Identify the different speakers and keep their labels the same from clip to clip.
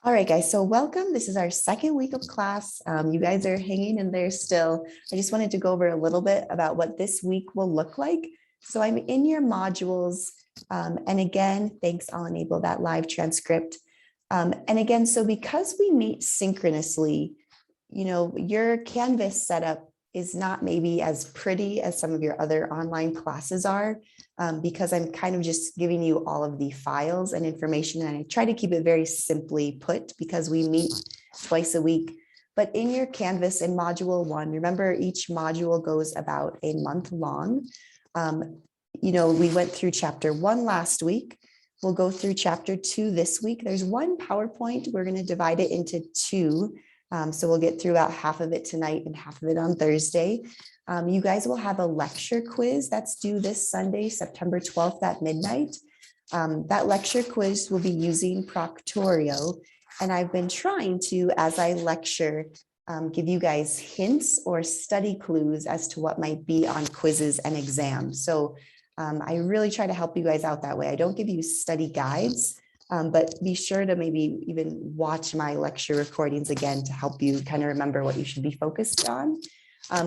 Speaker 1: All right, guys, so welcome. This is our second week of class. You guys are hanging in there still. I just wanted to go over a little bit about what this week will look like. So I'm in your modules. And again, thanks, I'll enable that live transcript. And again, so because we meet synchronously, your Canvas setup is not maybe as pretty as some of your other online classes are, because I'm kind of just giving you all of the files and information, and I try to keep it very simply put because we meet twice a week. But in your Canvas in module 1, remember each module goes about a month long. We went through chapter 1 last week. We'll go through chapter 2 this week. There's one PowerPoint. We're going to divide it into 2. So we'll get through about half of it tonight and half of it on Thursday. You guys will have a lecture quiz that's due this Sunday, September 12th at midnight. That lecture quiz will be using Proctorio. And I've been trying to, as I lecture, give you guys hints or study clues as to what might be on quizzes and exams. So I really try to help you guys out that way. I don't give you study guides. But be sure to maybe even watch my lecture recordings again to help you kind of remember what you should be focused on.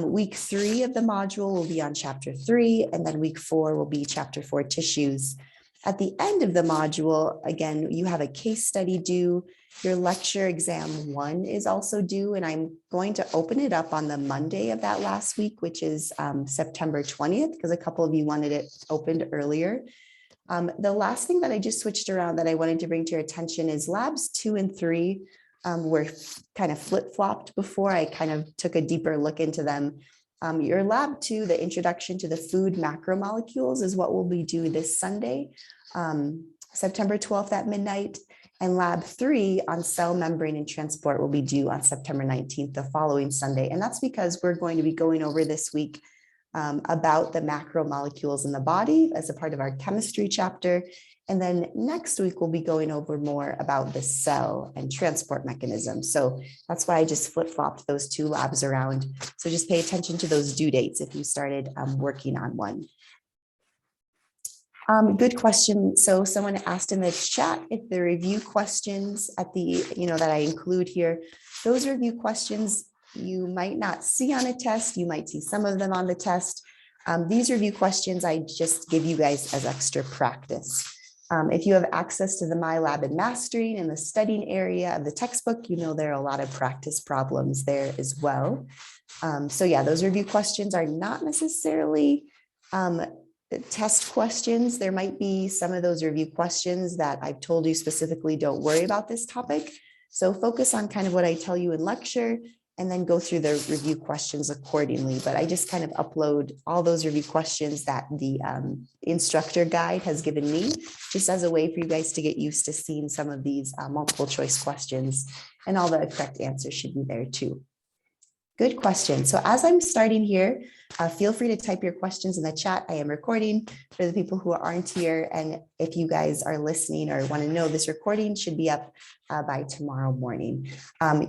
Speaker 1: Week 3 of the module will be on chapter 3, and then week 4 will be chapter 4 tissues. At the end of the module, again, you have a case study due. Your lecture exam 1 is also due, and I'm going to open it up on the Monday of that last week, which is September 20th, because a couple of you wanted it opened earlier. The last thing that I just switched around that I wanted to bring to your attention is labs 2 and 3 were kind of flip-flopped before. I kind of took a deeper look into them. Your lab 2, the introduction to the food macromolecules, is what we'll be doing this Sunday, September 12th at midnight. And lab 3 on cell membrane and transport will be due on September 19th, the following Sunday. And that's because we're going to be going over this week about the macromolecules in the body as a part of our chemistry chapter. And then next week, we'll be going over more about the cell and transport mechanism. So that's why I just flip-flopped those 2 labs around. So just pay attention to those due dates if you started working on one. Good question. So someone asked in the chat if the review questions at the, that I include here, those review questions you might not see on a test. You might see some of them on the test. These review questions I just give you guys as extra practice. If you have access to the My Lab and Mastering in the studying area of the textbook, there are a lot of practice problems there as well. So yeah, those review questions are not necessarily test questions. There might be some of those review questions that I've told you specifically, don't worry about this topic. So focus on kind of what I tell you in lecture, and then go through the review questions accordingly. But I just kind of upload all those review questions that the instructor guide has given me, just as a way for you guys to get used to seeing some of these multiple choice questions, and all the correct answers should be there too. Good question. So as I'm starting here, feel free to type your questions in the chat. I am recording for the people who aren't here. And if you guys are listening or want to know, this recording should be up by tomorrow morning.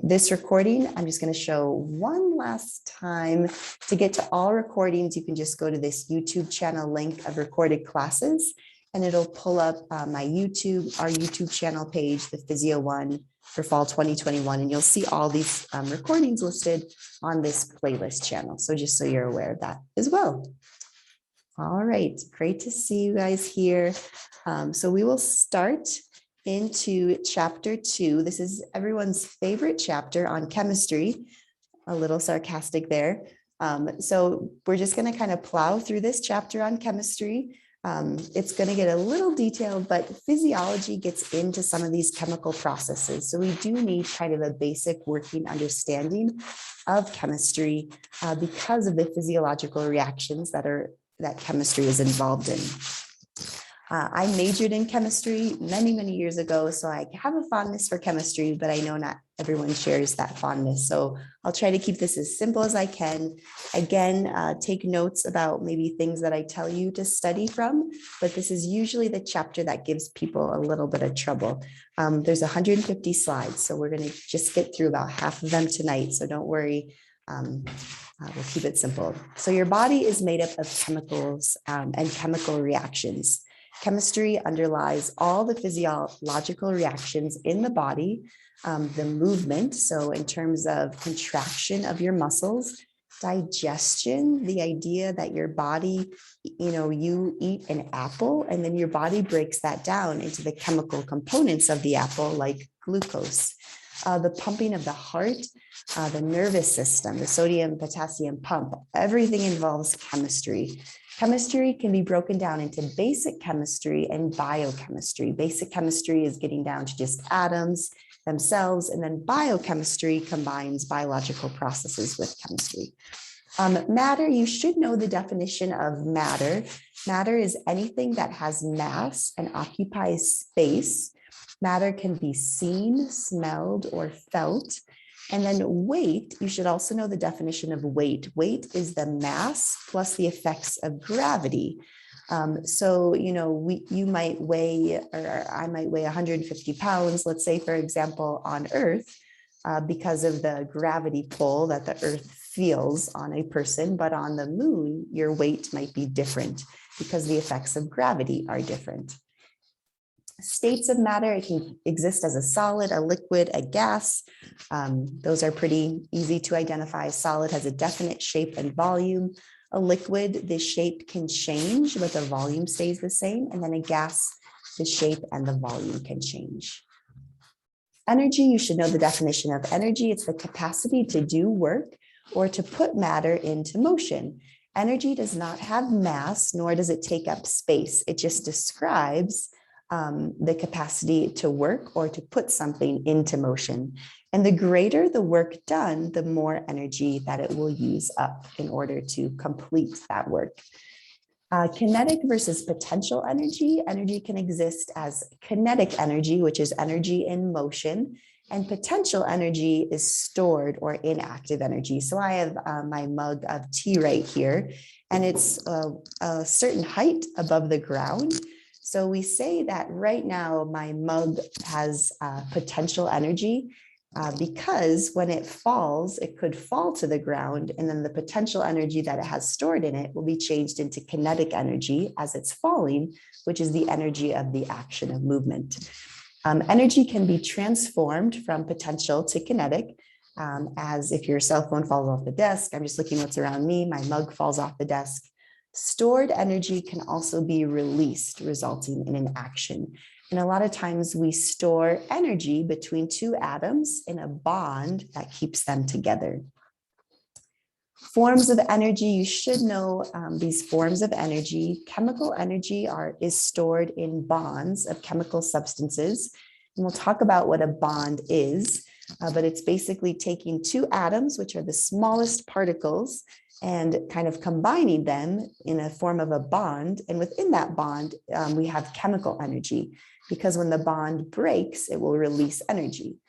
Speaker 1: This recording, I'm just going to show one last time. To get to all recordings, you can just go to this YouTube channel link of recorded classes, and it'll pull up our YouTube channel page, the Physio one for fall 2021. And you'll see all these recordings listed on this playlist channel. So just so you're aware of that as well. All right, great to see you guys here. So we will start into chapter 2. This is everyone's favorite chapter on chemistry. A little sarcastic there. So we're just going to kind of plow through this chapter on chemistry. It's going to get a little detailed, but physiology gets into some of these chemical processes. So we do need kind of a basic working understanding of chemistry because of the physiological reactions that chemistry is involved in. I majored in chemistry many, many years ago, so I have a fondness for chemistry, but I know not everyone shares that fondness. So I'll try to keep this as simple as I can. Again, take notes about maybe things that I tell you to study from, but this is usually the chapter that gives people a little bit of trouble. There's 150 slides, so we're going to just get through about half of them tonight, so don't worry. We'll keep it simple. So your body is made up of chemicals and chemical reactions. Chemistry underlies all the physiological reactions in the body, the movement. So in terms of contraction of your muscles, digestion, the idea that your body, you eat an apple and then your body breaks that down into the chemical components of the apple, like glucose. The pumping of the heart, the nervous system, the sodium, potassium pump, everything involves chemistry. Chemistry can be broken down into basic chemistry and biochemistry. Basic chemistry is getting down to just atoms themselves, and then biochemistry combines biological processes with chemistry. Matter, you should know the definition of matter. Matter is anything that has mass and occupies space. Matter can be seen, smelled, or felt. And then weight, you should also know the definition of weight. Weight is the mass plus the effects of gravity. So, you might weigh, or I might weigh 150 pounds, let's say, for example, on Earth, because of the gravity pull that the Earth feels on a person, but on the moon, your weight might be different because the effects of gravity are different. States of matter, it can exist as a solid, a liquid, a gas. Those are pretty easy to identify. A solid has a definite shape and volume. A liquid, the shape can change, but the volume stays the same. And then a gas, the shape and the volume can change. Energy, you should know the definition of energy. It's the capacity to do work or to put matter into motion. Energy does not have mass, nor does it take up space. It just describes the capacity to work or to put something into motion. And the greater the work done, the more energy that it will use up in order to complete that work. Kinetic versus potential energy. Energy can exist as kinetic energy, which is energy in motion, and potential energy is stored or inactive energy. So I have my mug of tea right here, and it's a certain height above the ground. So we say that right now my mug has potential energy because when it falls, it could fall to the ground, and then the potential energy that it has stored in it will be changed into kinetic energy as it's falling, which is the energy of the action of movement. Energy can be transformed from potential to kinetic, as if your cell phone falls off the desk. I'm just looking what's around me. My mug falls off the desk. Stored energy can also be released, resulting in an action. And a lot of times we store energy between two atoms in a bond that keeps them together. Forms of energy, you should know these forms of energy. Chemical energy is stored in bonds of chemical substances. And we'll talk about what a bond is, but it's basically taking two atoms, which are the smallest particles, and kind of combining them in a form of a bond. And within that bond, we have chemical energy, because when the bond breaks, it will release energy.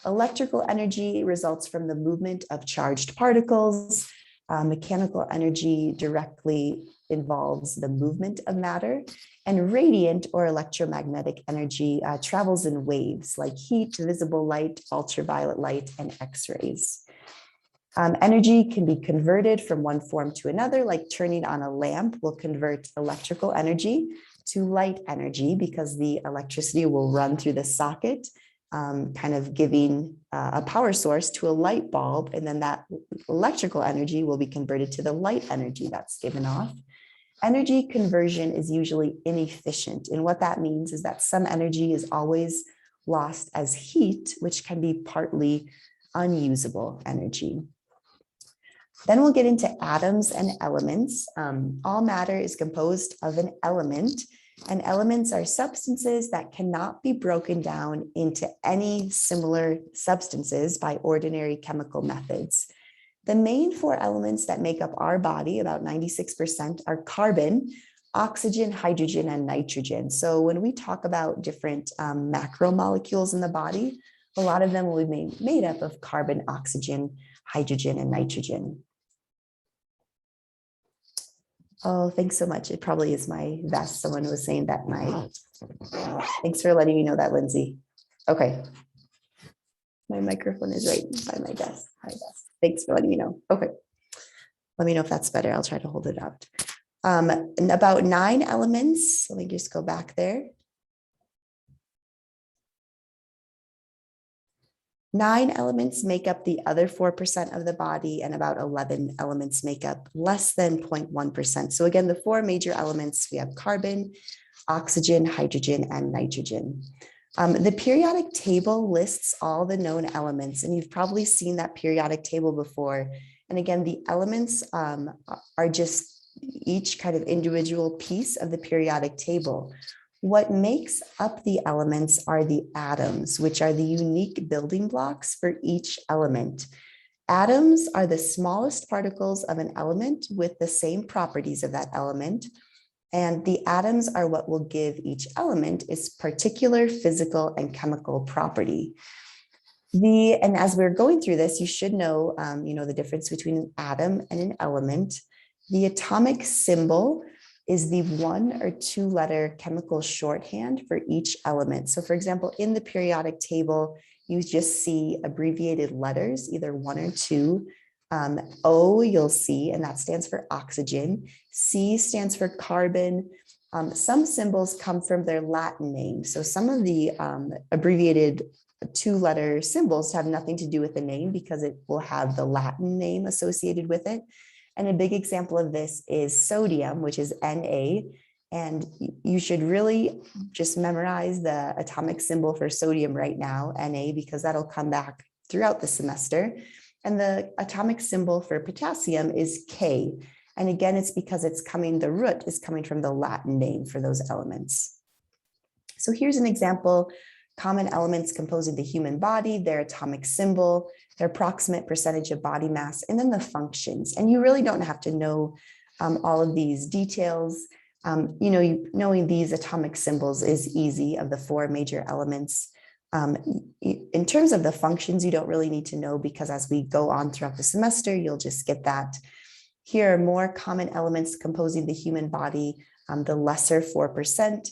Speaker 1: Electrical energy results from the movement of charged particles. Mechanical energy directly involves the movement of matter, and radiant or electromagnetic energy travels in waves like heat, visible light, ultraviolet light, and X-rays. Energy can be converted from one form to another, like turning on a lamp will convert electrical energy to light energy because the electricity will run through the socket, kind of giving a power source to a light bulb, and then that electrical energy will be converted to the light energy that's given off. Energy conversion is usually inefficient, and what that means is that some energy is always lost as heat, which can be partly unusable energy. Then we'll get into atoms and elements. All matter is composed of an element, and elements are substances that cannot be broken down into any similar substances by ordinary chemical methods. The main four elements that make up our body, about 96%, are carbon, oxygen, hydrogen, and nitrogen. So when we talk about different macromolecules in the body, a lot of them will be made up of carbon, oxygen, hydrogen, and nitrogen. Oh, thanks so much. It probably is my vest. Someone was saying that thanks for letting me know that, Lindsay. Okay. My microphone is right by my desk. Thanks for letting me know. Okay. Let me know if that's better. I'll try to hold it out. And about 9 elements, let me just go back there. 9 elements make up the other 4% of the body, and about 11 elements make up less than 0.1%. So again, the 4 major elements, we have carbon, oxygen, hydrogen, and nitrogen. The periodic table lists all the known elements, and you've probably seen that periodic table before. And again, the elements are just each kind of individual piece of the periodic table. What makes up the elements are the atoms, which are the unique building blocks for each element. Atoms are the smallest particles of an element with the same properties of that element. And the atoms are what will give each element its particular physical and chemical property. And as we're going through this, you should know, the difference between an atom and an element. The atomic symbol is the 1 or 2 letter chemical shorthand for each element. So for example, in the periodic table, you just see abbreviated letters, either 1 or 2. O you'll see, and that stands for oxygen. C stands for carbon. Some symbols come from their Latin name. So some of the abbreviated 2-letter symbols have nothing to do with the name because it will have the Latin name associated with it. And a big example of this is sodium, which is Na. And you should really just memorize the atomic symbol for sodium right now, Na, because that'll come back throughout the semester. And the atomic symbol for potassium is K. And again, it's because the root is coming from the Latin name for those elements. So here's an example: common elements composing the human body, their atomic symbol, their approximate percentage of body mass, and then the functions. And you really don't have to know all of these details. Knowing these atomic symbols is easy of the 4 major elements. In terms of the functions, you don't really need to know because as we go on throughout the semester, you'll just get that. Here are more common elements composing the human body, the lesser 4%.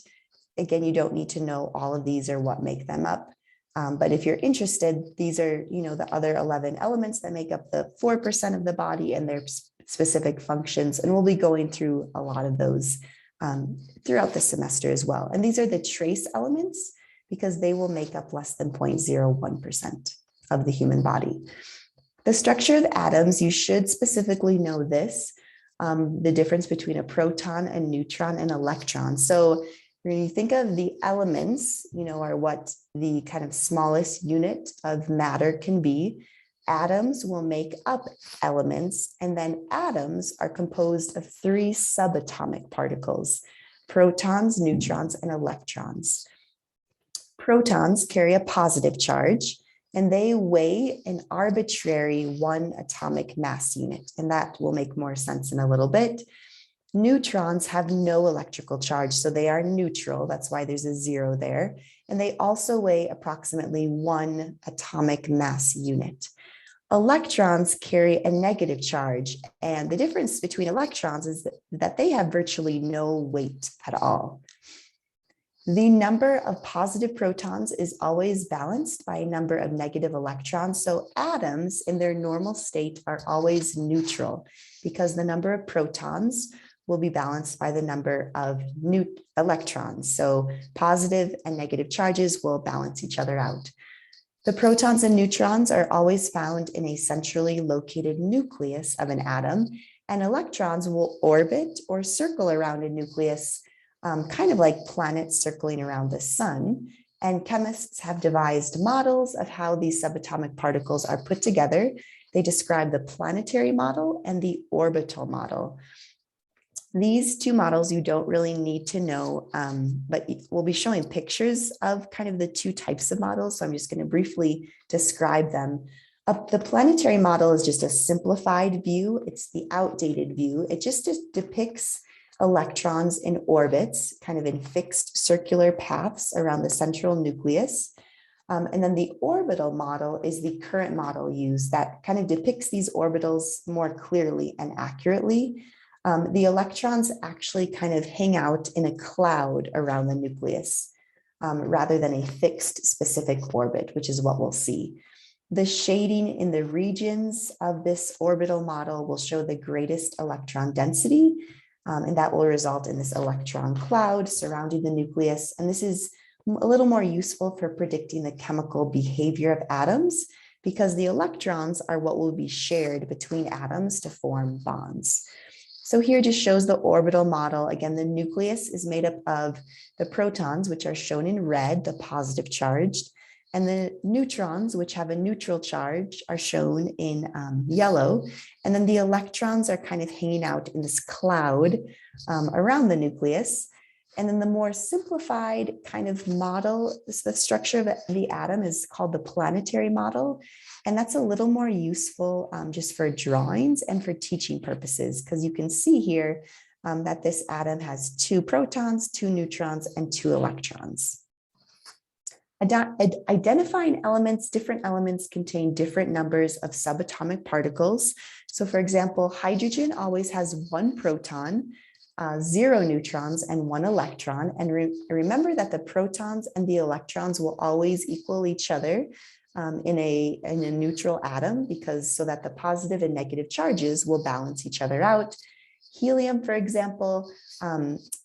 Speaker 1: Again, you don't need to know all of these or what make them up. But if you're interested, these are, the other 11 elements that make up the 4% of the body and their specific functions. And we'll be going through a lot of those throughout the semester as well. And these are the trace elements because they will make up less than 0.01% of the human body. The structure of atoms, you should specifically know this, the difference between a proton, a neutron, and electron. So when you think of the elements, are what the kind of smallest unit of matter can be. Atoms will make up elements, and then atoms are composed of 3 subatomic particles: protons, neutrons, and electrons. Protons carry a positive charge, and they weigh an arbitrary 1 atomic mass unit, and that will make more sense in a little bit. Neutrons have no electrical charge, so they are neutral. That's why there's a 0 there. And they also weigh approximately 1 atomic mass unit. Electrons carry a negative charge, and the difference between electrons is that they have virtually no weight at all. The number of positive protons is always balanced by a number of negative electrons. So atoms in their normal state are always neutral because the number of protons will be balanced by the number of electrons. So positive and negative charges will balance each other out. The protons and neutrons are always found in a centrally located nucleus of an atom, and electrons will orbit or circle around a nucleus, kind of like planets circling around the sun. And chemists have devised models of how these subatomic particles are put together. They describe the planetary model and the orbital model. These 2 models you don't really need to know, but we'll be showing pictures of kind of the 2 types of models. So I'm just going to briefly describe them. The planetary model is just a simplified view. It's the outdated view. It just depicts electrons in orbits, kind of in fixed circular paths around the central nucleus. And then the orbital model is the current model used that kind of depicts these orbitals more clearly and accurately. The electrons actually kind of hang out in a cloud around the nucleus rather than a fixed specific orbit, which is what we'll see. The shading in the regions of this orbital model will show the greatest electron density. And that will result in this electron cloud surrounding the nucleus. And this is a little more useful for predicting the chemical behavior of atoms, because the electrons are what will be shared between atoms to form bonds. So here just shows the orbital model. Again, the nucleus is made up of the protons, which are shown in red, the positive charged, and the neutrons, which have a neutral charge, are shown in yellow. And then the electrons are kind of hanging out in this cloud around the nucleus. And then the more simplified kind of model, the structure of the atom is called the planetary model. And that's a little more useful just for drawings and for teaching purposes, because you can see here that this atom has 2 protons, 2 neutrons, and 2 electrons. Identifying elements, different elements contain different numbers of subatomic particles. So for example, hydrogen always has 1 proton, 0 neutrons, and 1 electron. And remember that the protons and the electrons will always equal each other in a neutral atom, because so that the positive and negative charges will balance each other out. Helium, for example,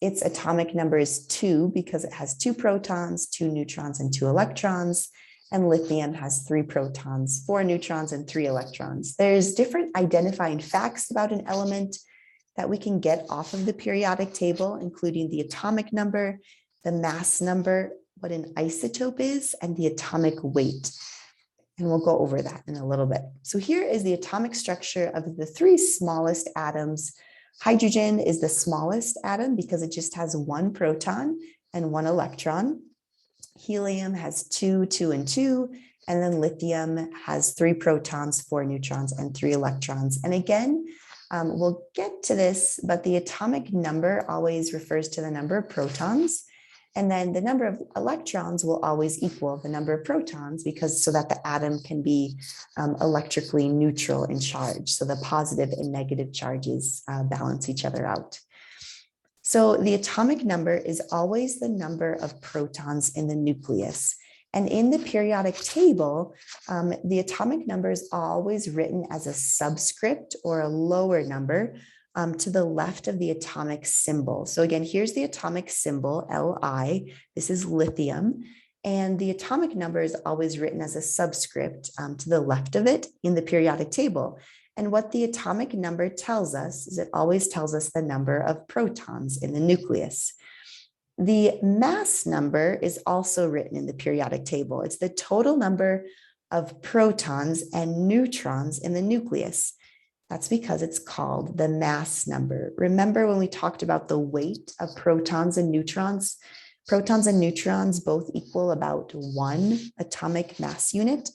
Speaker 1: its atomic number is 2 because it has 2 protons, 2 neutrons, and 2 electrons. And lithium has 3 protons, 4 neutrons, and 3 electrons. There's different identifying facts about an element that we can get off of the periodic table, including the atomic number, the mass number, what an isotope is, and the atomic weight. And we'll go over that in a little bit. So here is the atomic structure of the 3 smallest atoms. Hydrogen is the smallest atom because it just has 1 proton and 1 electron. Helium has 2, 2, and 2. And then lithium has 3 protons, 4 neutrons, and 3 electrons. And again, we'll get to this, but the atomic number always refers to the number of protons. And then the number of electrons will always equal the number of protons, because so that the atom can be electrically neutral in charge. So the positive and negative charges balance each other out. So the atomic number is always the number of protons in the nucleus. And in the periodic table, the atomic number is always written as a subscript or a lower number to the left of the atomic symbol. So again, here's the atomic symbol, Li. This is lithium. And the atomic number is always written as a subscript to the left of it in the periodic table. And what the atomic number tells us is it always tells us the number of protons in the nucleus. The mass number is also written in the periodic table. It's the total number of protons and neutrons in the nucleus. That's because it's called the mass number. Remember when we talked about the weight of protons and neutrons? Protons and neutrons both equal about 1 atomic mass unit.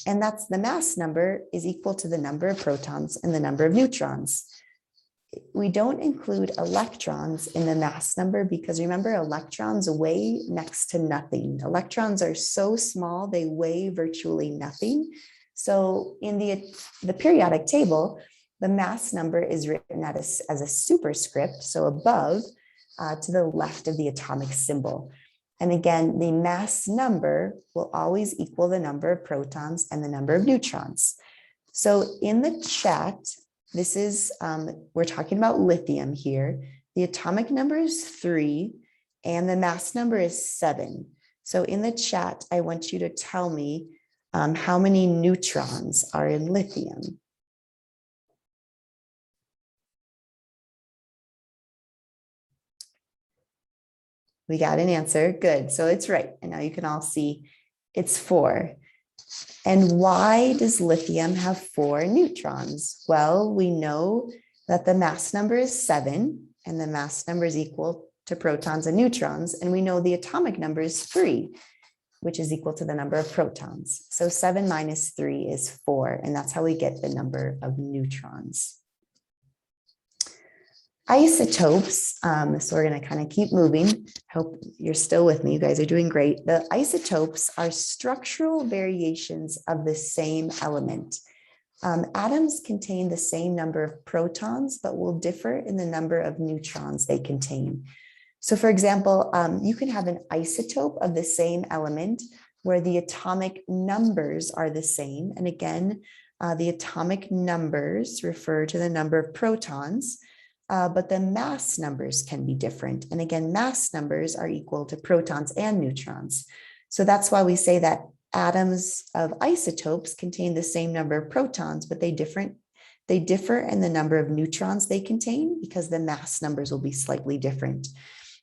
Speaker 1: And that's the mass number is equal to the number of protons and the number of neutrons. We don't include electrons in the mass number because remember, electrons weigh next to nothing. Electrons are so small, they weigh virtually nothing. So in the periodic table, the mass number is written as a superscript, so above to the left of the atomic symbol. And again, the mass number will always equal the number of protons and the number of neutrons. So in the chat, this is, we're talking about lithium here. The atomic number is 3 and the mass number is 7. So in the chat, I want you to tell me how many neutrons are in lithium. We got an answer. Good. So it's right. And now you can all see it's 4. And why does lithium have 4 neutrons? Well, we know that the mass number is 7 and the mass number is equal to protons and neutrons. And we know the atomic number is 3, which is equal to the number of protons. So 7 minus 3 is 4. And that's how we get the number of neutrons. Isotopes, so we're going to kind of keep moving. Hope you're still with me. You guys are doing great. The isotopes are structural variations of the same element. Atoms contain the same number of protons, but will differ in the number of neutrons they contain. So for example, you can have an isotope of the same element where the atomic numbers are the same. And again, the atomic numbers refer to the number of protons. but the mass numbers can be different. And again, mass numbers are equal to protons and neutrons. So that's why we say that atoms of isotopes contain the same number of protons, but they differ in the number of neutrons they contain because the mass numbers will be slightly different.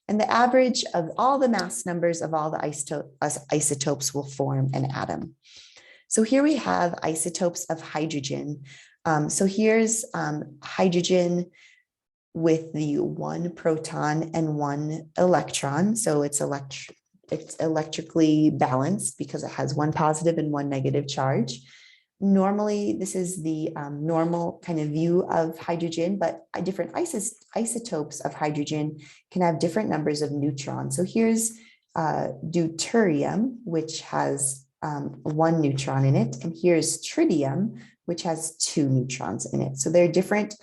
Speaker 1: And the average of all the mass numbers of all the isotopes will form an atom. So here we have isotopes of hydrogen. So here's hydrogen with the 1 proton and 1 electron. So it's electrically balanced because it has 1 positive and 1 negative charge. Normally, this is the normal kind of view of hydrogen, but different isotopes of hydrogen can have different numbers of neutrons. So here's deuterium, which has 1 neutron in it, and here's tritium, which has 2 neutrons in it. So they're different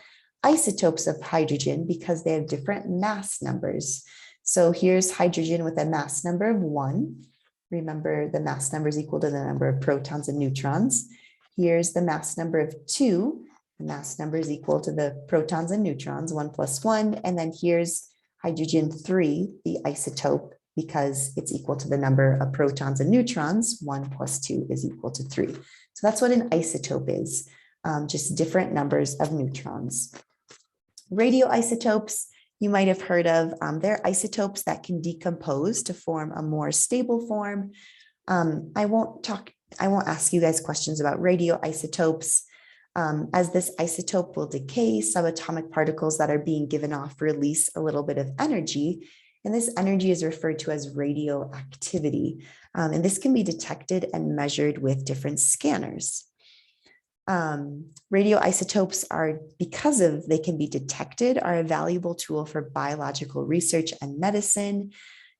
Speaker 1: isotopes of hydrogen because they have different mass numbers. So here's hydrogen with a mass number of 1. Remember, the mass number is equal to the number of protons and neutrons. Here's the mass number of 2. The mass number is equal to the protons and neutrons, 1 plus 1. And then here's hydrogen 3, the isotope, because it's equal to the number of protons and neutrons. 1 plus 2 is equal to 3. So that's what an isotope is, just different numbers of neutrons. Radioisotopes, you might have heard of. They're isotopes that can decompose to form a more stable form. I won't ask you guys questions about radioisotopes. As this isotope will decay, subatomic particles that are being given off release a little bit of energy, and this energy is referred to as radioactivity. And this can be detected and measured with different scanners. Radioisotopes are, because of they can be detected, are a valuable tool for biological research and medicine.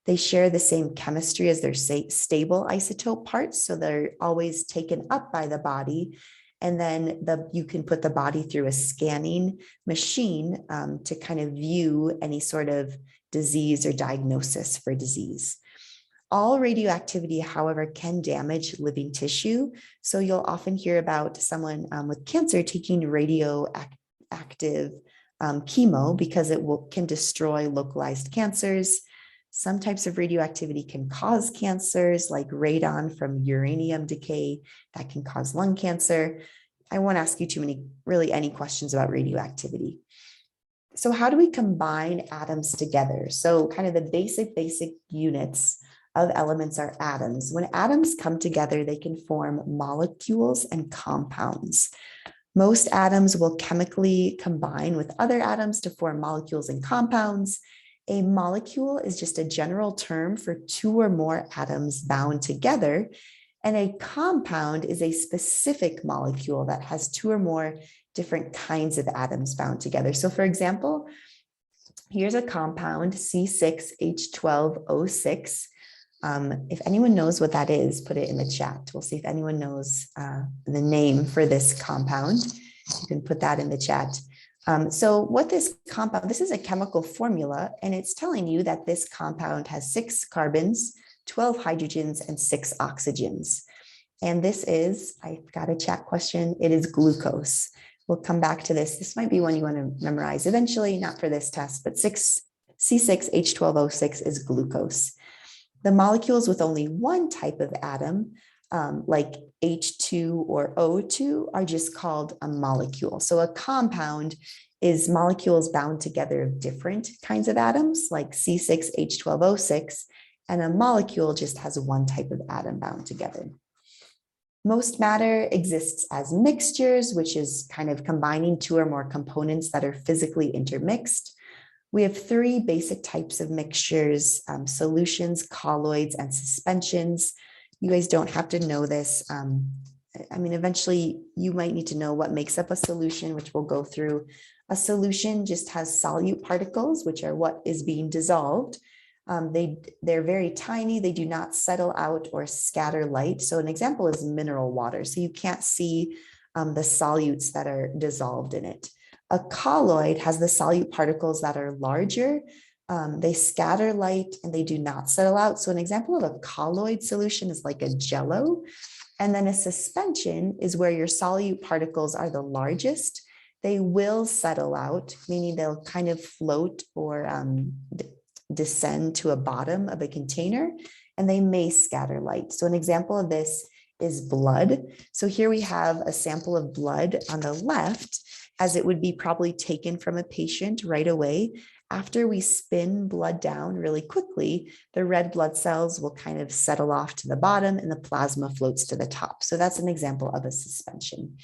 Speaker 1: They share the same chemistry as their stable isotope parts, so they're always taken up by the body. And then you can put the body through a scanning machine to kind of view any sort of disease or diagnosis for disease. All radioactivity, however, can damage living tissue. So you'll often hear about someone with cancer taking radioactive chemo because it can destroy localized cancers. Some types of radioactivity can cause cancers, like radon from uranium decay that can cause lung cancer. I won't ask you any questions about radioactivity. So how do we combine atoms together? So kind of the basic units of elements are atoms. When atoms come together, they can form molecules and compounds. Most atoms will chemically combine with other atoms to form molecules and compounds. A molecule is just a general term for 2 or more atoms bound together, and a compound is a specific molecule that has 2 or more different kinds of atoms bound together. So for example, here's a compound, C6H12O6. If anyone knows what that is, put it in the chat. We'll see if anyone knows the name for this compound. You can put that in the chat. So what this compound, this is a chemical formula, and it's telling you that this compound has 6 carbons, 12 hydrogens, and 6 oxygens. And this is, I've got a chat question, it is glucose. We'll come back to this. This might be one you want to memorize eventually, not for this test, but C6H12O6 is glucose. The molecules with only one type of atom, like H2 or O2, are just called a molecule. So a compound is molecules bound together of different kinds of atoms, like C6H12O6, and a molecule just has one type of atom bound together. Most matter exists as mixtures, which is kind of combining 2 or more components that are physically intermixed. We have 3 basic types of mixtures: solutions, colloids, and suspensions. You guys don't have to know this. Eventually you might need to know what makes up a solution, which we'll go through. A solution just has solute particles, which are what is being dissolved. They're very tiny. They do not settle out or scatter light. So an example is mineral water. So you can't see the solutes that are dissolved in it. A colloid has the solute particles that are larger. They scatter light and they do not settle out. So an example of a colloid solution is like a jello. And then a suspension is where your solute particles are the largest. they will settle out, meaning they'll kind of float or descend to a bottom of a container, and they may scatter light. So an example of this is blood. So here we have a sample of blood on the left, as it would be probably taken from a patient right away. After we spin blood down really quickly, the red blood cells will kind of settle off to the bottom and the plasma floats to the top. So that's an example of a suspension.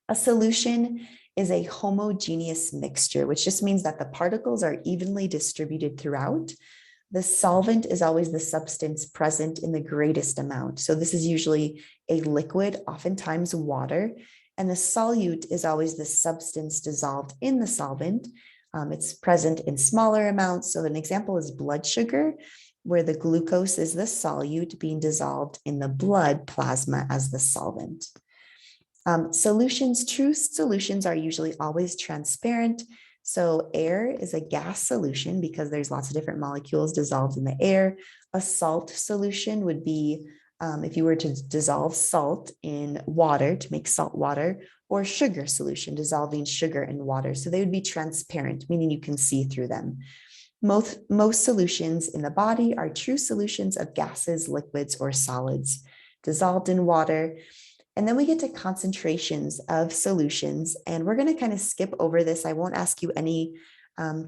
Speaker 1: A solution is a homogeneous mixture, which just means that the particles are evenly distributed throughout. The solvent is always the substance present in the greatest amount. So this is usually a liquid, oftentimes water, and the solute is always the substance dissolved in the solvent. It's present in smaller amounts. So an example is blood sugar, where the glucose is the solute being dissolved in the blood plasma as the solvent. True solutions are usually always transparent. So air is a gas solution because there's lots of different molecules dissolved in the air. A salt solution would be if you were to dissolve salt in water to make salt water, or sugar solution, dissolving sugar in water. So they would be transparent, meaning you can see through them. Most solutions in the body are true solutions of gases, liquids, or solids dissolved in water. And then we get to concentrations of solutions, and we're going to kind of skip over this. I won't ask you any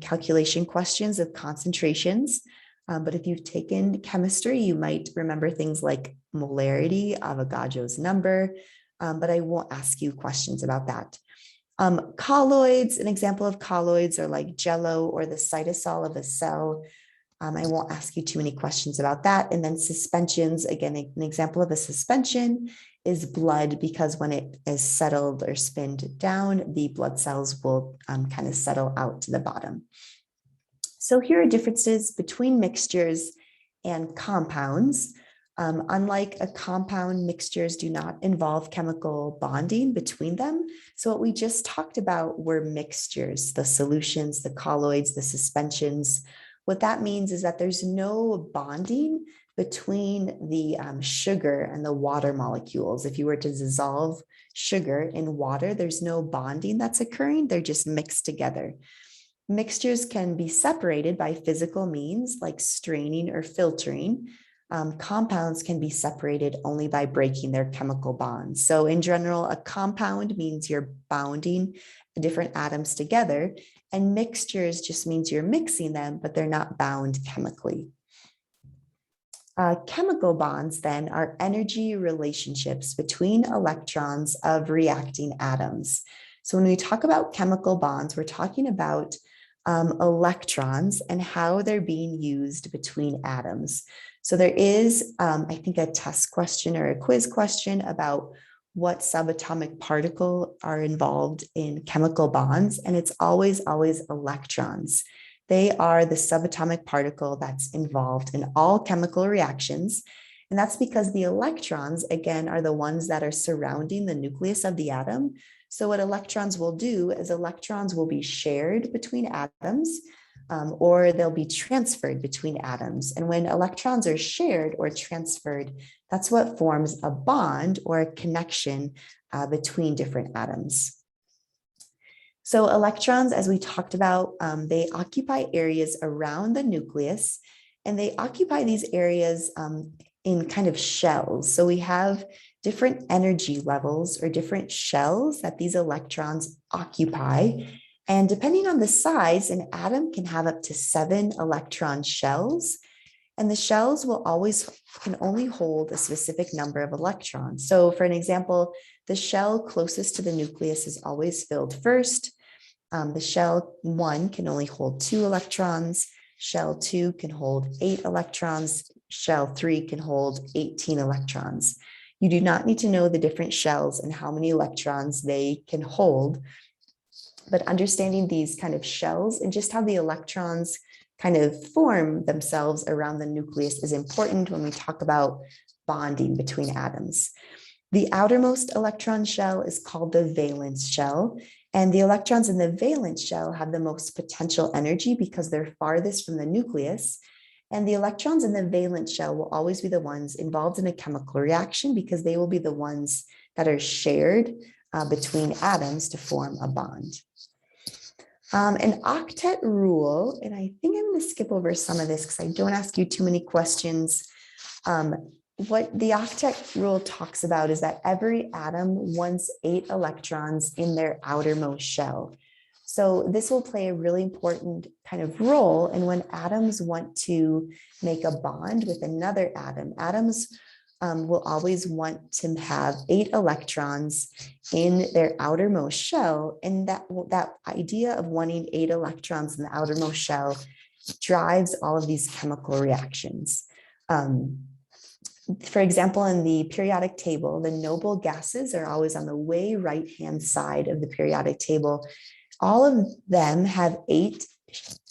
Speaker 1: calculation questions of concentrations, but if you've taken chemistry, you might remember things like molarity, Avogadro's number, but I won't ask you questions about that. Colloids, an example of colloids are like Jello or the cytosol of a cell. I won't ask you too many questions about that. And then suspensions, again, an example of a suspension is blood, because when it is settled or spinned down, the blood cells will kind of settle out to the bottom. So here are differences between mixtures and compounds. Unlike a compound, mixtures do not involve chemical bonding between them. So what we just talked about were mixtures, the solutions, the colloids, the suspensions. What that means is that there's no bonding between the sugar and the water molecules. If you were to dissolve sugar in water, there's no bonding that's occurring. They're just mixed together. Mixtures can be separated by physical means like straining or filtering. Compounds can be separated only by breaking their chemical bonds. So in general, a compound means you're bounding different atoms together, and mixtures just means you're mixing them, but they're not bound chemically. Chemical bonds then are energy relationships between electrons of reacting atoms. So when we talk about chemical bonds, we're talking about electrons and how they're being used between atoms. So there is, I think, a test question or a quiz question about what subatomic particle are involved in chemical bonds, and it's always electrons. They are the subatomic particle that's involved in all chemical reactions. And that's because the electrons, again, are the ones that are surrounding the nucleus of the atom. So what electrons will do is electrons will be shared between atoms, or they'll be transferred between atoms. And when electrons are shared or transferred, that's what forms a bond or a connection between different atoms. So electrons, as we talked about, they occupy areas around the nucleus, and they occupy these areas in kind of shells. So we have different energy levels or different shells that these electrons occupy. And depending on the size, an atom can have up to 7 electron shells. And the shells can only hold a specific number of electrons. So for an example, the shell closest to the nucleus is always filled first. The shell 1 can only hold 2 electrons. Shell 2 can hold 8 electrons. Shell 3 can hold 18 electrons. You do not need to know the different shells and how many electrons they can hold, but understanding these kind of shells and just how the electrons kind of form themselves around the nucleus is important when we talk about bonding between atoms. The outermost electron shell is called the valence shell, and the electrons in the valence shell have the most potential energy because they're farthest from the nucleus. And the electrons in the valence shell will always be the ones involved in a chemical reaction because they will be the ones that are shared between atoms to form a bond. An octet rule, and I think I'm going to skip over some of this because I don't ask you too many questions. What the octet rule talks about is that every atom wants 8 electrons in their outermost shell. So this will play a really important kind of role in when atoms want to make a bond with another atom. Atoms will always want to have 8 electrons in their outermost shell. And that idea of wanting 8 electrons in the outermost shell drives all of these chemical reactions. For example, in the periodic table, the noble gases are always on the way right-hand side of the periodic table. All of them have 8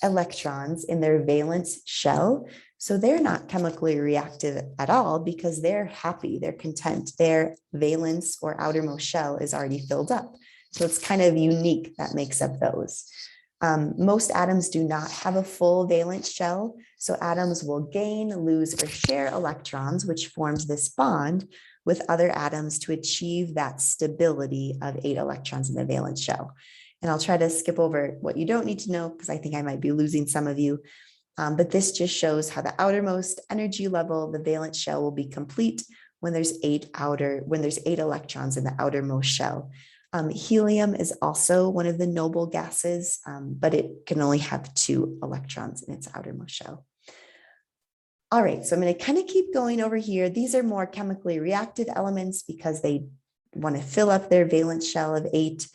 Speaker 1: electrons in their valence shell. So they're not chemically reactive at all because they're happy, they're content. Their valence or outermost shell is already filled up. So it's kind of unique that makes up those. Most atoms do not have a full valence shell. So atoms will gain, lose, or share electrons, which forms this bond with other atoms to achieve that stability of 8 electrons in the valence shell. And I'll try to skip over what you don't need to know because I think I might be losing some of you. But this just shows how the outermost energy level, the valence shell, will be complete when there's 8 electrons in the outermost shell. Helium is also one of the noble gases, but it can only have 2 electrons in its outermost shell. All right, so I'm going to kind of keep going over here. These are more chemically reactive elements because they want to fill up their valence shell of 8.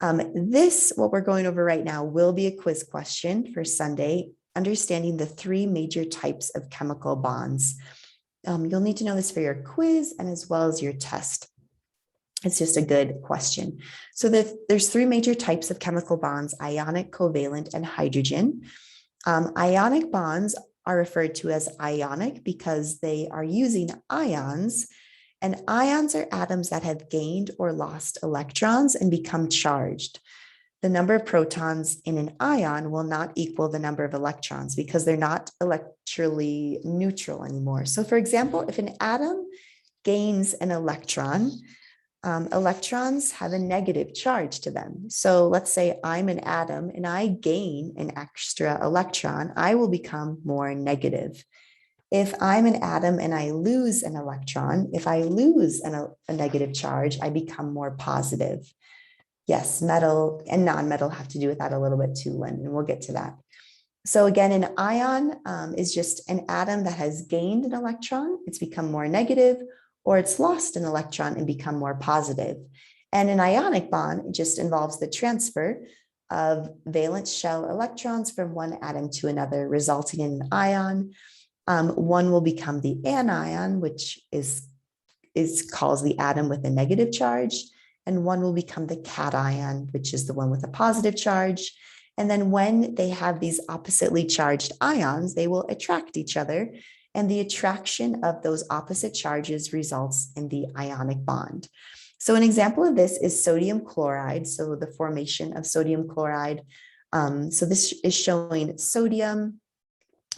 Speaker 1: What we're going over right now will be a quiz question for Sunday, understanding the 3 major types of chemical bonds. You'll need to know this for your quiz and as well as your test. It's just a good question. So there's 3 major types of chemical bonds: ionic, covalent, and hydrogen. Ionic bonds are referred to as ionic because they are using ions. And ions are atoms that have gained or lost electrons and become charged. The number of protons in an ion will not equal the number of electrons because they're not electrically neutral anymore. So for example, if an atom gains an electron, electrons have a negative charge to them. So let's say I'm an atom and I gain an extra electron, I will become more negative. If I'm an atom and I lose an electron, if I lose a negative charge, I become more positive. Yes, metal and non-metal have to do with that a little bit too, Lynn, and we'll get to that. So again, an ion is just an atom that has gained an electron, it's become more negative, or it's lost an electron and become more positive. And an ionic bond just involves the transfer of valence shell electrons from one atom to another, resulting in an ion. One will become the anion, which calls the atom with a negative charge, and one will become the cation, which is the one with a positive charge. And then when they have these oppositely charged ions, they will attract each other, and the attraction of those opposite charges results in the ionic bond. So an example of this is sodium chloride, so the formation of sodium chloride. So this is showing sodium.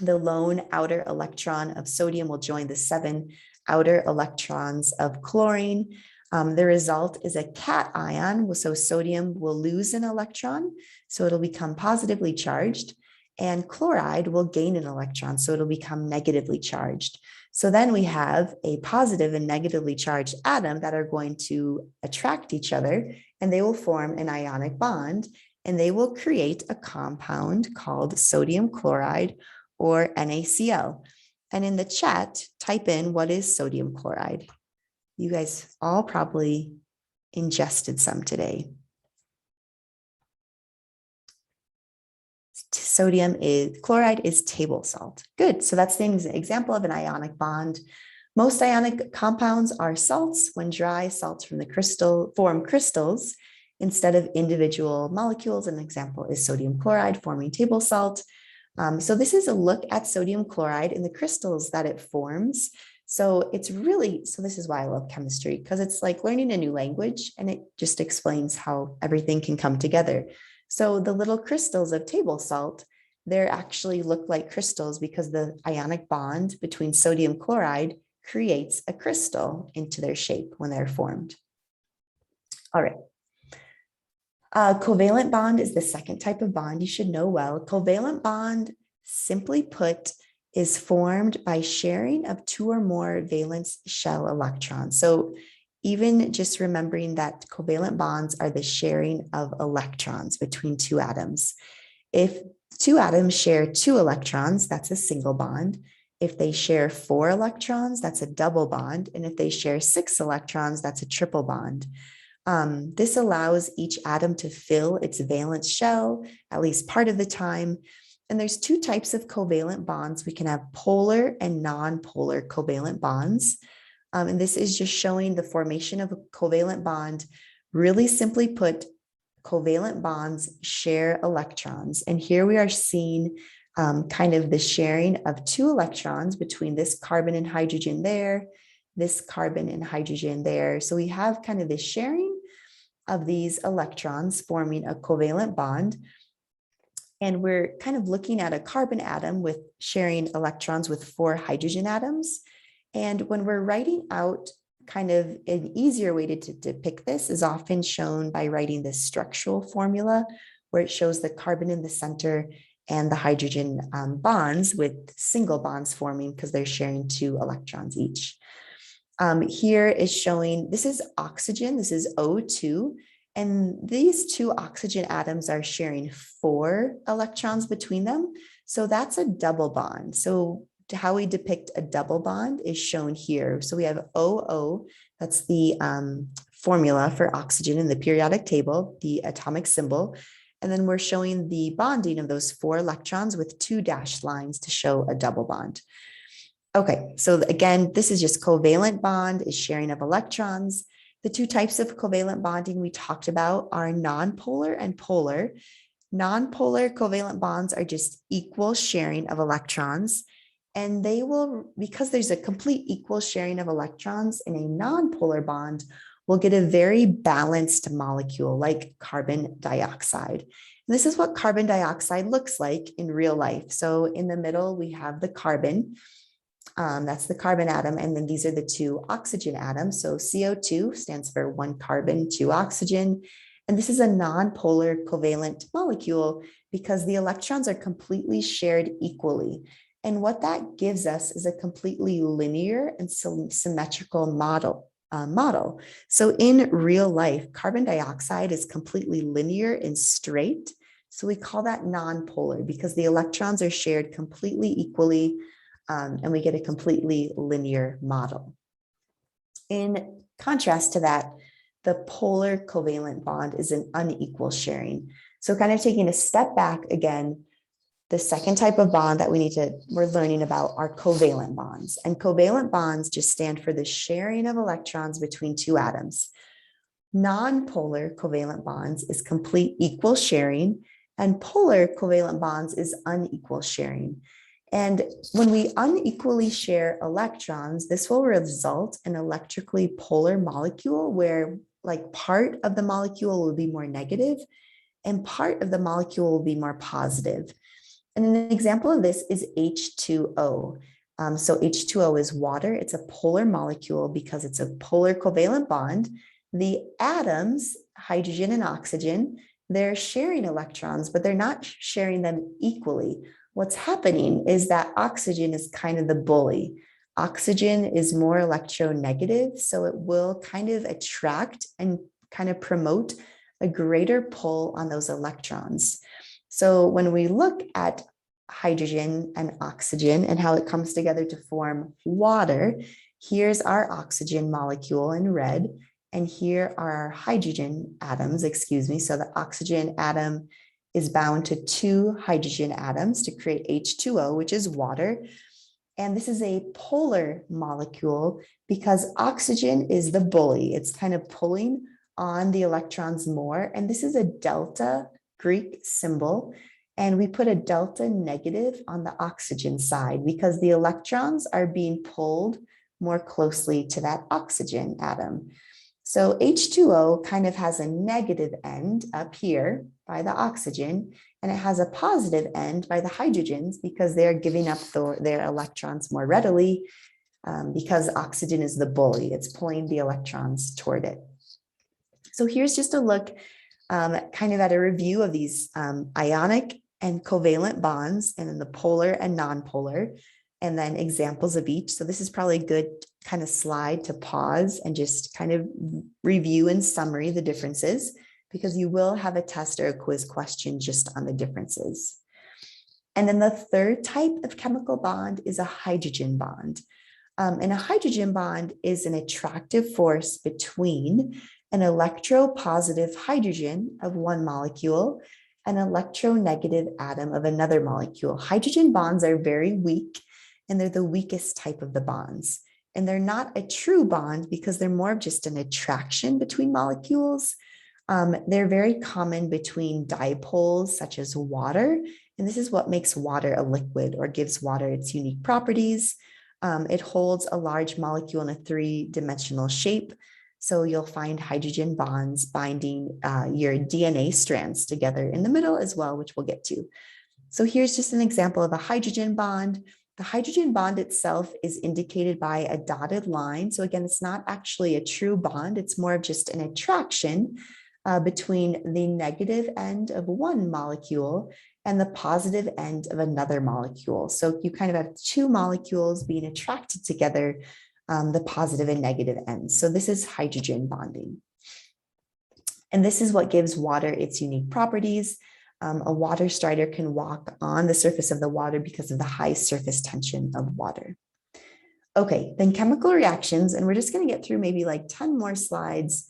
Speaker 1: The lone outer electron of sodium will join the 7 outer electrons of chlorine. The result is a cation. So sodium will lose an electron, so it'll become positively charged, and chloride will gain an electron, so it'll become negatively charged. So then we have a positive and negatively charged atom that are going to attract each other, and they will form an ionic bond, and they will create a compound called sodium chloride, or NaCl. And in the chat, type in what is sodium chloride. You guys all probably ingested some today. Chloride is table salt. Good, so that's the example of an ionic bond. Most ionic compounds are salts. When dry, salts from the crystal form crystals instead of individual molecules. An example is sodium chloride forming table salt. So this is a look at sodium chloride in the crystals that it forms. So this is why I love chemistry, because it's like learning a new language, and it just explains how everything can come together. So the little crystals of table salt, they actually look like crystals because the ionic bond between sodium chloride creates a crystal into their shape when they're formed. All right. Covalent bond is the second type of bond you should know well. Covalent bond, simply put, is formed by sharing of two or more valence shell electrons. So even just remembering that covalent bonds are the sharing of electrons between two atoms. If two atoms share 2 electrons, that's a single bond. If they share 4 electrons, that's a double bond. And if they share 6 electrons, that's a triple bond. This allows each atom to fill its valence shell at least part of the time. And there's 2 types of covalent bonds. We can have polar and non-polar covalent bonds. And this is just showing the formation of a covalent bond. Really simply put, covalent bonds share electrons. And here we are seeing kind of the sharing of 2 electrons between this carbon and hydrogen there, this carbon and hydrogen there. So we have kind of the sharing of these electrons forming a covalent bond. And we're kind of looking at a carbon atom with sharing electrons with 4 hydrogen atoms. And when we're writing out kind of an easier way to depict this is often shown by writing this structural formula where it shows the carbon in the center and the hydrogen bonds with single bonds forming because they're sharing 2 electrons each. Here is showing, this is oxygen, this is O2, and these 2 oxygen atoms are sharing 4 electrons between them. So that's a double bond. So how we depict a double bond is shown here. So we have OO, that's the formula for oxygen in the periodic table, the atomic symbol. And then we're showing the bonding of those 4 electrons with 2 dashed lines to show a double bond. Okay, so again, this is just covalent bond is sharing of electrons. The 2 types of covalent bonding we talked about are nonpolar and polar. Nonpolar covalent bonds are just equal sharing of electrons. And they will, because there's a complete equal sharing of electrons in a nonpolar bond, we'll get a very balanced molecule like carbon dioxide. And this is what carbon dioxide looks like in real life. So in the middle, we have the carbon. That's the carbon atom. And then these are the 2 oxygen atoms. So CO2 stands for 1 carbon, 2 oxygen. And this is a nonpolar covalent molecule because the electrons are completely shared equally. And what that gives us is a completely linear and symmetrical model. So in real life, carbon dioxide is completely linear and straight. So we call that nonpolar because the electrons are shared completely equally, and we get a completely linear model. In contrast to that, the polar covalent bond is an unequal sharing. So kind of taking a step back again, the second type of bond that we're learning about are covalent bonds. And covalent bonds just stand for the sharing of electrons between 2 atoms. Non-polar covalent bonds is complete equal sharing, and polar covalent bonds is unequal sharing. And when we unequally share electrons, this will result in an electrically polar molecule where like part of the molecule will be more negative and part of the molecule will be more positive. And an example of this is H2O. So H2O is water. It's a polar molecule because it's a polar covalent bond. The atoms, hydrogen and oxygen, they're sharing electrons, but they're not sharing them equally. What's happening is that oxygen is kind of the bully. Oxygen is more electronegative, so it will kind of attract and kind of promote a greater pull on those electrons. So when we look at hydrogen and oxygen and how it comes together to form water, here's our oxygen molecule in red, and here are our hydrogen atoms, So the oxygen atom is bound to 2 hydrogen atoms to create H2O, which is water. And this is a polar molecule because oxygen is the bully. It's kind of pulling on the electrons more. And this is a delta Greek symbol. And we put a delta negative on the oxygen side because the electrons are being pulled more closely to that oxygen atom. So H2O kind of has a negative end up here by the oxygen, and it has a positive end by the hydrogens because they're giving up their electrons more readily because oxygen is the bully. It's pulling the electrons toward it. So here's just a look kind of at a review of these ionic and covalent bonds, and then the polar and nonpolar, and then examples of each. So this is probably a good kind of slide to pause and just kind of review in summary the differences, because you will have a test or a quiz question just on the differences. And then the third type of chemical bond is a hydrogen bond. And a hydrogen bond is an attractive force between an electropositive hydrogen of one molecule and an electronegative atom of another molecule. Hydrogen bonds are very weak, and they're the weakest type of the bonds. And they're not a true bond because they're more of just an attraction between molecules. They're very common between dipoles such as water, and this is what makes water a liquid or gives water its unique properties. It holds a large molecule in a three-dimensional shape. So you'll find hydrogen bonds binding your DNA strands together in the middle as well, which we'll get to. So here's just an example of a hydrogen bond. The hydrogen bond itself is indicated by a dotted line. So again, it's not actually a true bond. It's more of just an attraction between the negative end of one molecule and the positive end of another molecule. So you kind of have two molecules being attracted together, the positive and negative ends. So this is hydrogen bonding. And this is what gives water its unique properties. A water strider can walk on the surface of the water because of the high surface tension of water. Okay, then chemical reactions, and we're just going to get through maybe like 10 more slides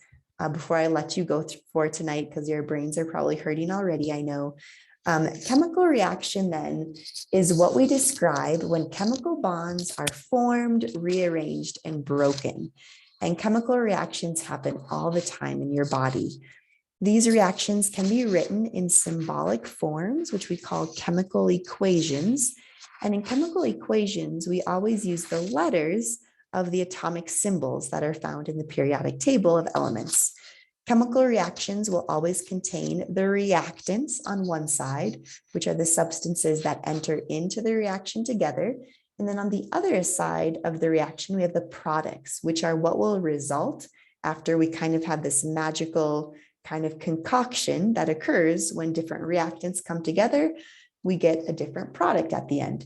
Speaker 1: before I let you go for tonight, because your brains are probably hurting already, I know. Chemical reaction then is what we describe when chemical bonds are formed, rearranged, and broken. And chemical reactions happen all the time in your body. These reactions can be written in symbolic forms, which we call chemical equations. And in chemical equations, we always use the letters of the atomic symbols that are found in the periodic table of elements. Chemical reactions will always contain the reactants on one side, which are the substances that enter into the reaction together. And then on the other side of the reaction, we have the products, which are what will result after we kind of have this magical kind of concoction that occurs when different reactants come together. We get a different product at the end.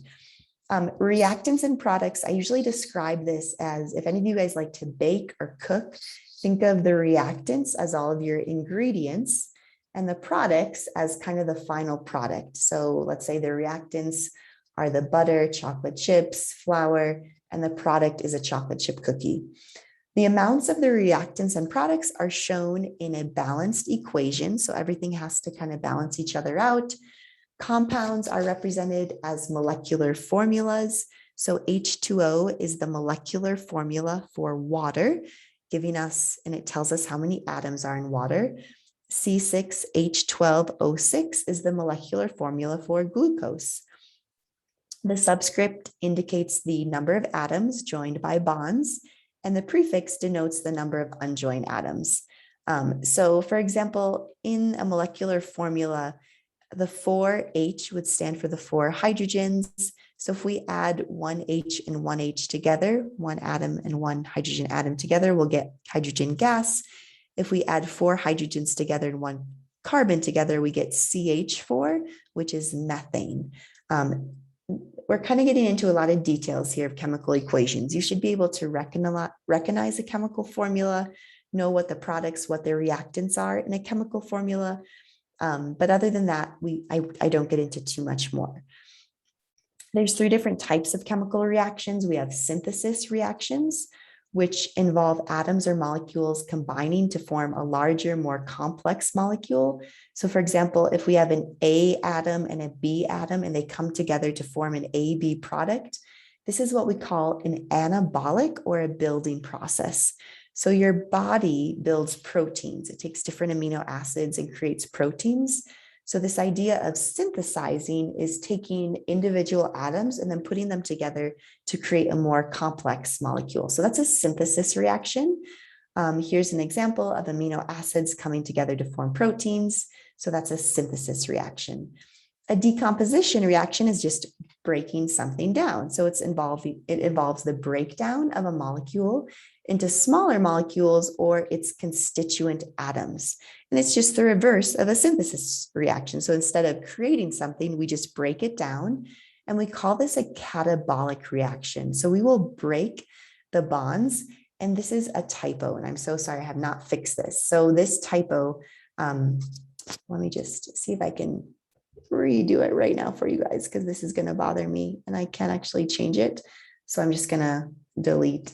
Speaker 1: Reactants and products, I usually describe this as, if any of you guys like to bake or cook, think of the reactants as all of your ingredients and the products as kind of the final product. So let's say the reactants are the butter, chocolate chips, flour, and the product is a chocolate chip cookie. The amounts of the reactants and products are shown in a balanced equation. So everything has to kind of balance each other out. Compounds are represented as molecular formulas. So H2O is the molecular formula for water, giving us, and it tells us how many atoms are in water. C6H12O6 is the molecular formula for glucose. The subscript indicates the number of atoms joined by bonds, and the prefix denotes the number of unjoined atoms. So for example, in a molecular formula, the 4H would stand for the 4 hydrogens. So if we add one H and one H together, one atom and one hydrogen atom together, we'll get hydrogen gas. If we add 4 hydrogens together and one carbon together, we get CH4, which is methane. We're kind of getting into a lot of details here of chemical equations. You should be able to recognize a chemical formula, know what the products, what their reactants are in a chemical formula. But other than that, I don't get into too much more. There's 3 different types of chemical reactions. We have synthesis reactions, which involve atoms or molecules combining to form a larger, more complex molecule. So for example, if we have an A atom and a B atom and they come together to form an AB product, this is what we call an anabolic or a building process. So your body builds proteins. It takes different amino acids and creates proteins. So this idea of synthesizing is taking individual atoms and then putting them together to create a more complex molecule. So that's a synthesis reaction. Here's an example of amino acids coming together to form proteins. So that's a synthesis reaction. A decomposition reaction is just breaking something down. So it involves the breakdown of a molecule into smaller molecules or its constituent atoms. And it's just the reverse of a synthesis reaction. So instead of creating something, we just break it down, and we call this a catabolic reaction. So we will break the bonds, and this is a typo, and I'm so sorry I have not fixed this. So this typo, let me just see if I can redo it right now for you guys, because this is going to bother me and I can't actually change it. So I'm just going to delete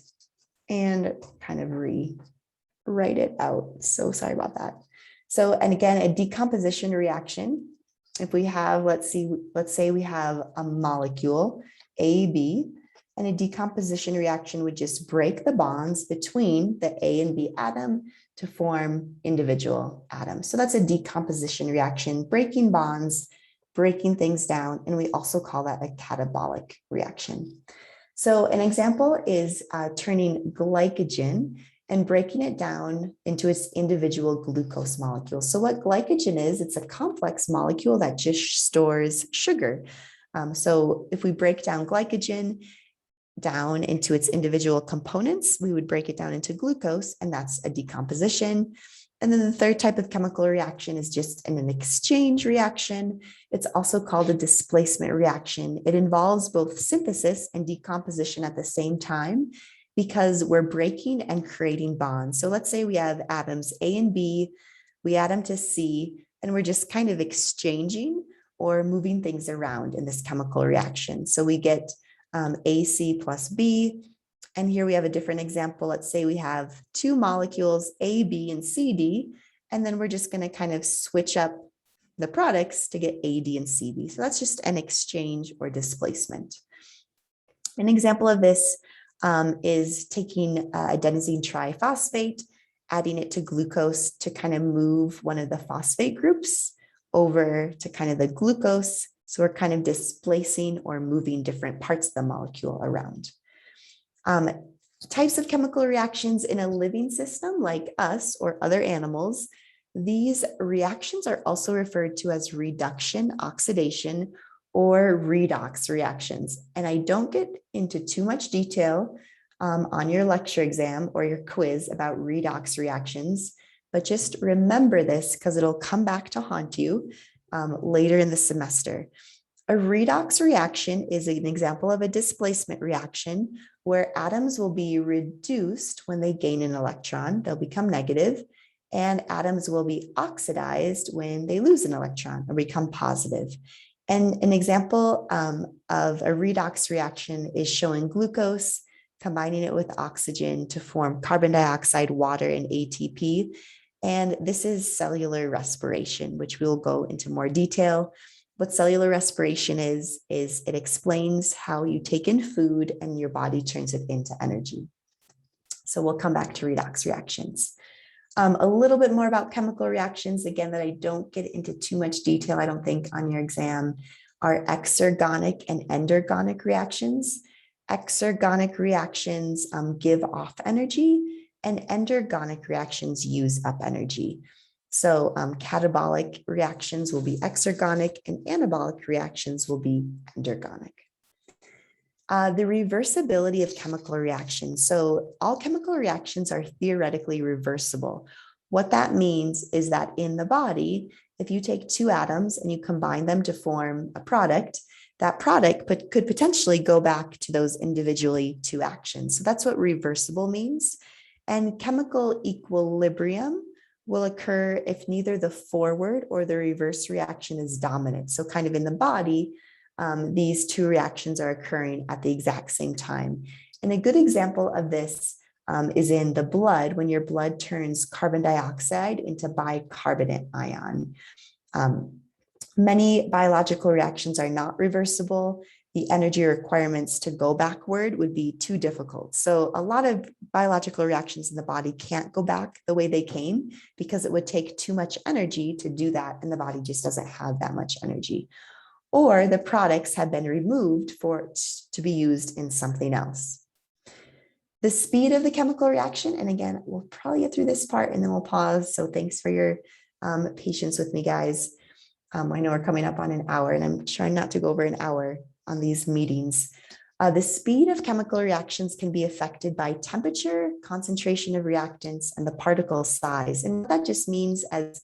Speaker 1: and kind of rewrite it out. So sorry about that. So, and again, a decomposition reaction, if we have, let's say we have a molecule AB, and a decomposition reaction would just break the bonds between the A and B atom to form individual atoms. So that's a decomposition reaction, breaking bonds, breaking things down, and we also call that a catabolic reaction. So an example is turning glycogen and breaking it down into its individual glucose molecules. So what glycogen is, it's a complex molecule that just stores sugar. So if we break down glycogen down into its individual components, we would break it down into glucose, and that's a decomposition. And then the third type of chemical reaction is just an exchange reaction. It's also called a displacement reaction. It involves both synthesis and decomposition at the same time because we're breaking and creating bonds. So let's say we have atoms A and B, we add them to C, and we're just kind of exchanging or moving things around in this chemical reaction. So we get AC plus B. And here we have a different example. Let's say we have two molecules, A, B, and CD, and then we're just going to kind of switch up the products to get AD and CD. So that's just an exchange or displacement. An example of this is taking adenosine triphosphate, adding it to glucose to kind of move one of the phosphate groups over to kind of the glucose. So we're kind of displacing or moving different parts of the molecule around. Types of chemical reactions in a living system like us or other animals, these reactions are also referred to as reduction-oxidation or redox reactions. And I don't get into too much detail on your lecture exam or your quiz about redox reactions, but just remember this because it'll come back to haunt you later in the semester. A redox reaction is an example of a displacement reaction where atoms will be reduced when they gain an electron, they'll become negative, and atoms will be oxidized when they lose an electron or become positive. And an example of a redox reaction is showing glucose, combining it with oxygen to form carbon dioxide, water, and ATP. And this is cellular respiration, which we'll go into more detail. What cellular respiration is it explains how you take in food and your body turns it into energy. So we'll come back to redox reactions. A little bit more about chemical reactions, again, that I don't get into too much detail, I don't think, on your exam, are exergonic and endergonic reactions. Exergonic reactions give off energy, and endergonic reactions use up energy. So catabolic reactions will be exergonic and anabolic reactions will be endergonic. The reversibility of chemical reactions. So all chemical reactions are theoretically reversible. What that means is that in the body, if you take two atoms and you combine them to form a product, that product could potentially go back to those individually two actions. So that's what reversible means. And chemical equilibrium will occur if neither the forward or the reverse reaction is dominant. So kind of in the body, these two reactions are occurring at the exact same time. And a good example of this is in the blood, when your blood turns carbon dioxide into bicarbonate ion. Many biological reactions are not reversible. The energy requirements to go backward would be too difficult. So a lot of biological reactions in the body can't go back the way they came because it would take too much energy to do that, and the body just doesn't have that much energy. Or the products have been removed to be used in something else. The speed of the chemical reaction, and again, we'll probably get through this part and then we'll pause. So thanks for your patience with me, guys. I know we're coming up on an hour and I'm trying not to go over an hour on these meetings. The speed of chemical reactions can be affected by temperature, concentration of reactants, and the particle size. And what that just means as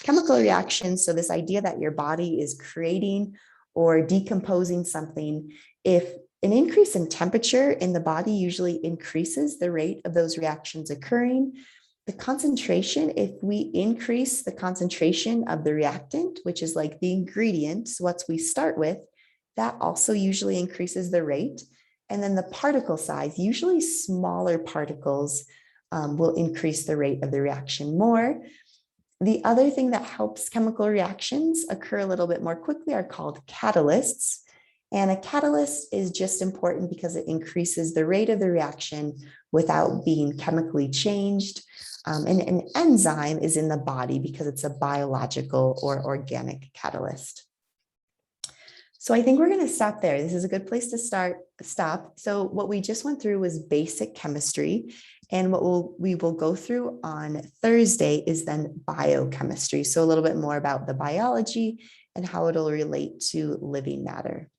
Speaker 1: chemical reactions, so this idea that your body is creating or decomposing something, if an increase in temperature in the body usually increases the rate of those reactions occurring. The concentration, if we increase the concentration of the reactant, which is like the ingredient, so what we start with, that also usually increases the rate. And then the particle size, usually smaller particles will increase the rate of the reaction more. The other thing that helps chemical reactions occur a little bit more quickly are called catalysts. And a catalyst is just important because it increases the rate of the reaction without being chemically changed. And an enzyme is in the body because it's a biological or organic catalyst. So I think we're going to stop there. This is a good place to stop. So what we just went through was basic chemistry. And what we will go through on Thursday is then biochemistry. So a little bit more about the biology and how it'll relate to living matter.